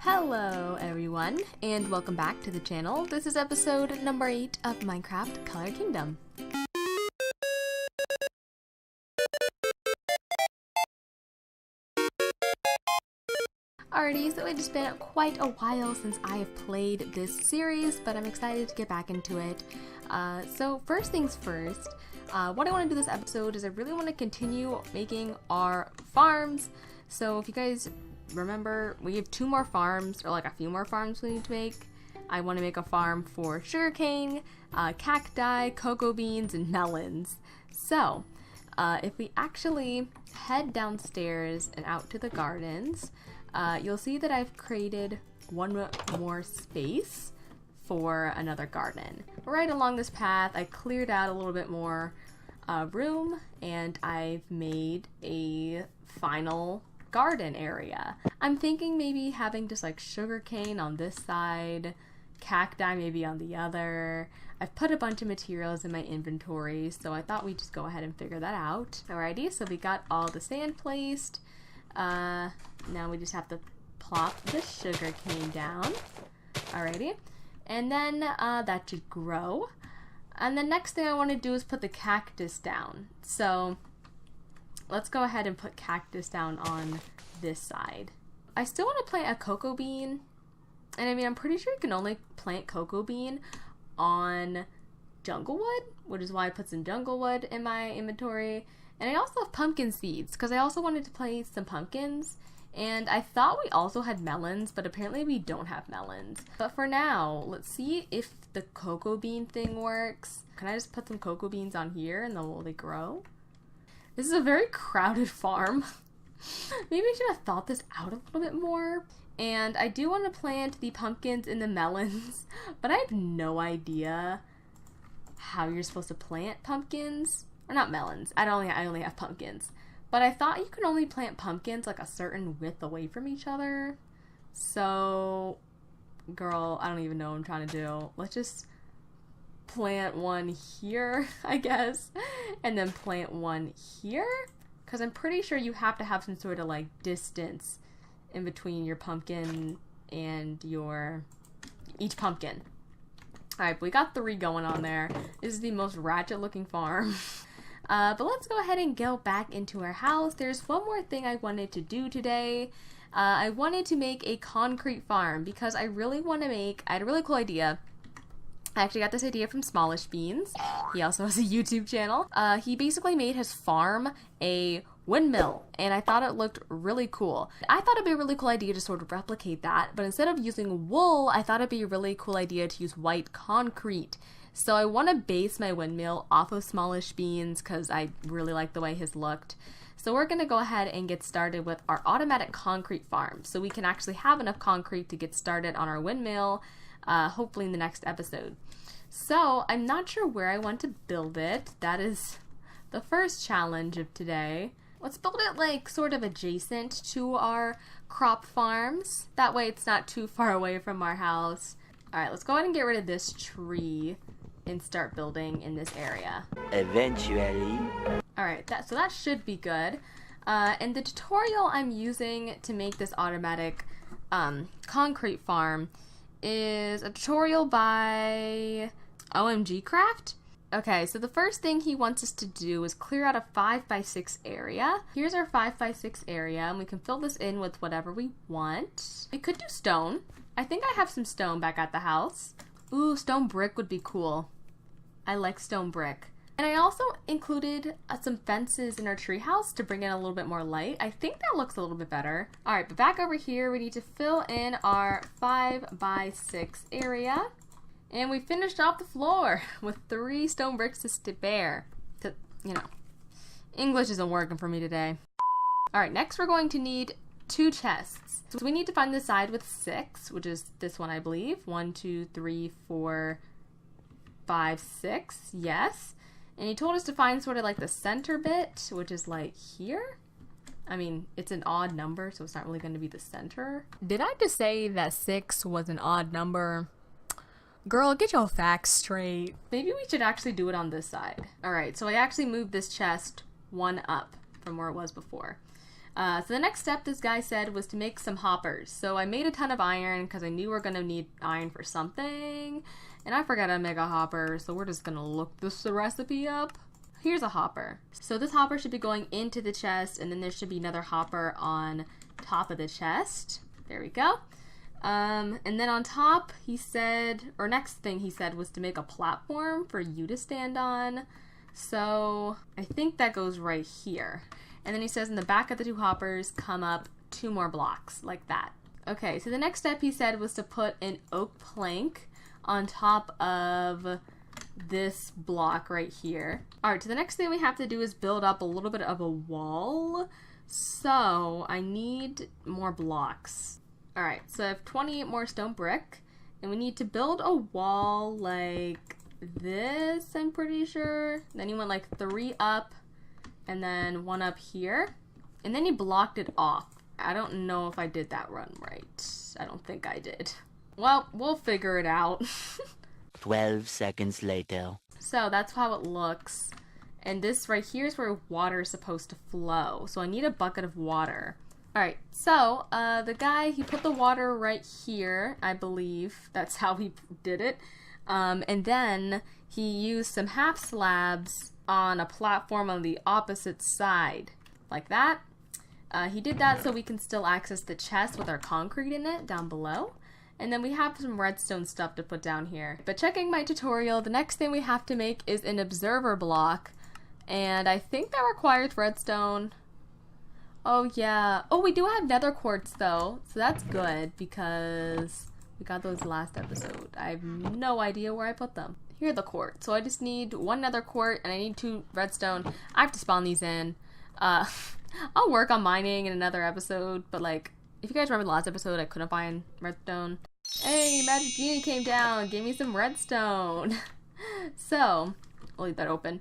Hello everyone, and welcome back to the channel. This is episode number 8 of Minecraft Color Kingdom. Alrighty, so it's been quite a while since I have played this series, but I'm excited to get back into it. So first things first, what I want to do this episode is I really want to continue making our farms. So if you guys remember, we have 2 more farms, or like a few more farms we need to make. I want to make a farm for sugarcane, cacti, cocoa beans, and melons. So if we actually head downstairs and out to the gardens, you'll see that I've created one more space for another garden. Right along this path, I cleared out a little bit more room, and I've made a final garden area. I'm thinking maybe having just like sugarcane on this side, cacti maybe on the other. I've put a bunch of materials in my inventory, so I thought we'd just go ahead and figure that out. Alrighty, so we got all the sand placed. Now we just have to plop the sugarcane down. Alrighty, and then that should grow. And the next thing I want to do is put the cactus down. So let's go ahead and put cactus down on this side. I still want to plant a cocoa bean. And I mean, I'm pretty sure you can only plant cocoa bean on jungle wood, which is why I put some jungle wood in my inventory. And I also have pumpkin seeds, because I also wanted to plant some pumpkins. And I thought we also had melons, but apparently we don't have melons. But for now, let's see if the cocoa bean thing works. Can I just put some cocoa beans on here and then will they grow? This is a very crowded farm. Maybe I should have thought this out a little bit more. And I do want to plant the pumpkins and the melons, but I have no idea how you're supposed to plant pumpkins. Or not melons. I only have pumpkins. But I thought you could only plant pumpkins like a certain width away from each other. So, girl, I don't even know what I'm trying to do. Let's just plant one here, I guess, and then plant one here, because I'm pretty sure you have to have some sort of like distance in between your pumpkin and each pumpkin. Alright, but we got 3 going on there. This is the most ratchet looking farm. But let's go ahead and go back into our house. There's one more thing I wanted to do today. I wanted to make a concrete farm because I really want to make, I had a really cool idea. I actually got this idea from Smallish Beans. He also has a YouTube channel. He basically made his farm a windmill, and I thought it looked really cool. I thought it'd be a really cool idea to sort of replicate that, but instead of using wool, I thought it'd be a really cool idea to use white concrete. So I want to base my windmill off of Smallish Beans because I really like the way his looked. So we're going to go ahead and get started with our automatic concrete farm, so we can actually have enough concrete to get started on our windmill, hopefully in the next episode. So I'm not sure where I want to build it. That is the first challenge of today. Let's build it like sort of adjacent to our crop farms. That way it's not too far away from our house. Alright, let's go ahead and get rid of this tree and start building in this area. Eventually. Alright, so that should be good. And the tutorial I'm using to make this automatic concrete farm is a tutorial by MineCraft. Okay, so the first thing he wants us to do is clear out a 5x6 area. Here's our 5x6 area, and we can fill this in with whatever we want. We could do stone. I think I have some stone back at the house. Ooh, stone brick would be cool. I like stone brick. And I also included some fences in our treehouse to bring in a little bit more light. I think that looks a little bit better. Alright, but back over here, we need to fill in our 5x6 area. And we finished off the floor with 3 stone bricks to spare. You know, English isn't working for me today. Alright, next we're going to need 2 chests. So we need to find the side with 6, which is this one, I believe. 1, 2, 3, 4, 5, 6. Yes. And he told us to find sort of like the center bit, which is like here. I mean, it's an odd number, so it's not really going to be the center. Did I just say that 6 was an odd number? Girl, get your facts straight. Maybe we should actually do it on this side. Alright, so I actually moved this chest 1 up from where it was before. So the next step, this guy said, was to make some hoppers. So I made a ton of iron because I knew we were going to need iron for something. And I forgot to make a hopper, so we're just going to look this recipe up. Here's a hopper. So this hopper should be going into the chest, and then there should be another hopper on top of the chest. There we go. And then on top, he said, or next thing he said was to make a platform for you to stand on. So I think that goes right here. And then he says in the back of the two hoppers, come up 2 more blocks, like that. Okay, so the next step he said was to put an oak plank on top of this block right here. Alright, so the next thing we have to do is build up a little bit of a wall. So I need more blocks. Alright, so I have 28 more stone brick. And we need to build a wall like this, I'm pretty sure. Then you want like 3 up. And then 1 up here. And then he blocked it off. I don't know if I did that run right. I don't think I did. Well, we'll figure it out. 12 seconds later. So that's how it looks. And this right here is where water is supposed to flow. So I need a bucket of water. Alright, so the guy, he put the water right here, I believe. That's how he did it. And then he used some half slabs on a platform on the opposite side, like that. He did that so we can still access the chest with our concrete in it down below. And then we have some redstone stuff to put down here. But checking my tutorial, the next thing we have to make is an observer block. And I think that requires redstone. Oh yeah. Oh, we do have nether quartz though. So that's good because we got those last episode. I have no idea where I put them. Here are the quartz. So I just need 1 nether quart and I need 2 redstone. I have to spawn these in. I'll work on mining in another episode, but like, if you guys remember the last episode, I couldn't find redstone. Hey, Magic Genie came down, gave me some redstone. So, we'll leave that open.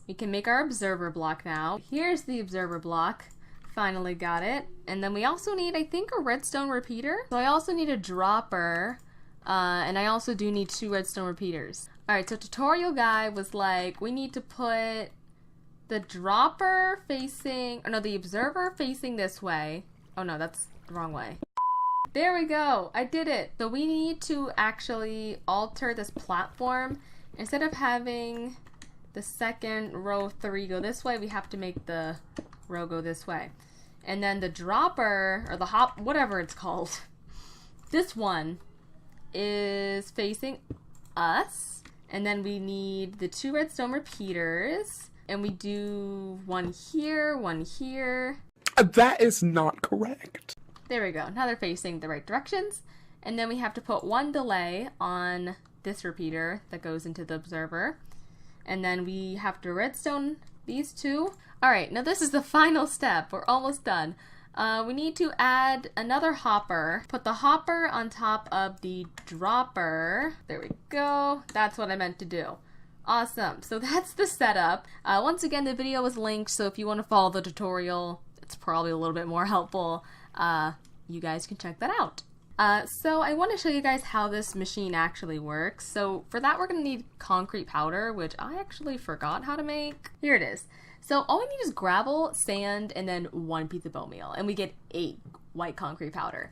We can make our observer block now. Here's the observer block. Finally got it. And then we also need, I think, a redstone repeater. So I also need a dropper. And I also do need 2 redstone repeaters. Alright, so tutorial guy was like, we need to put the dropper facing, or no, the observer facing this way. Oh no, that's the wrong way. There we go, I did it. So we need to actually alter this platform. Instead of having the second row 3 go this way, we have to make the row go this way. And then the dropper, or the hop, whatever it's called, this one is facing us. And then we need the 2 redstone repeaters. And we do 1 here, 1 here. That is not correct. There we go. Now they're facing the right directions. And then we have to put 1 delay on this repeater that goes into the observer. And then we have to redstone these 2. Alright, now this is the final step. We're almost done. We need to add another hopper. Put the hopper on top of the dropper. There we go. That's what I meant to do. Awesome. So that's the setup. Once again, the video is linked, so if you want to follow the tutorial, it's probably a little bit more helpful. You guys can check that out. So I want to show you guys how this machine actually works. So for that, we're going to need concrete powder, which I actually forgot how to make. Here it is. So all we need is gravel, sand, and then 1 piece of bone meal, and we get 8 white concrete powder.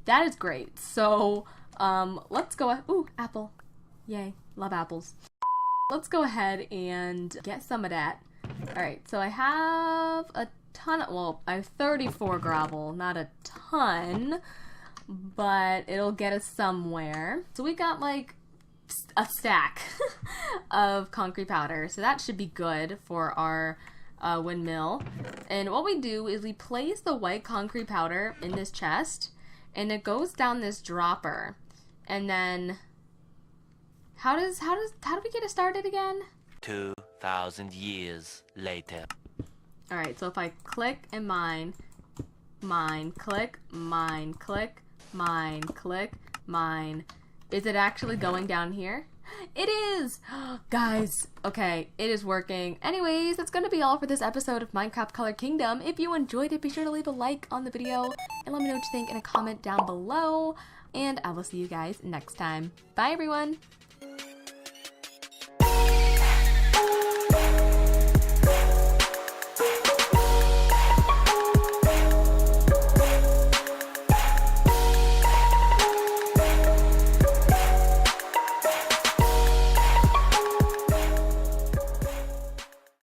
That is great. So let's go. Ooh, apple. Yay. Love apples. Let's go ahead and get some of that. Alright, so I have a ton of, well, I have 34 gravel, not a ton, but it'll get us somewhere. So we got like a stack of concrete powder, so that should be good for our windmill. And what we do is we place the white concrete powder in this chest, and it goes down this dropper, and then how do we get it started again? 2,000 years later. Alright, so if I click and mine, click, mine, click, mine, click, mine. Is it actually going down here? It is! Guys, okay, it is working. Anyways, that's gonna be all for this episode of Minecraft Color Kingdom. If you enjoyed it, be sure to leave a like on the video and let me know what you think in a comment down below. And I will see you guys next time. Bye, everyone!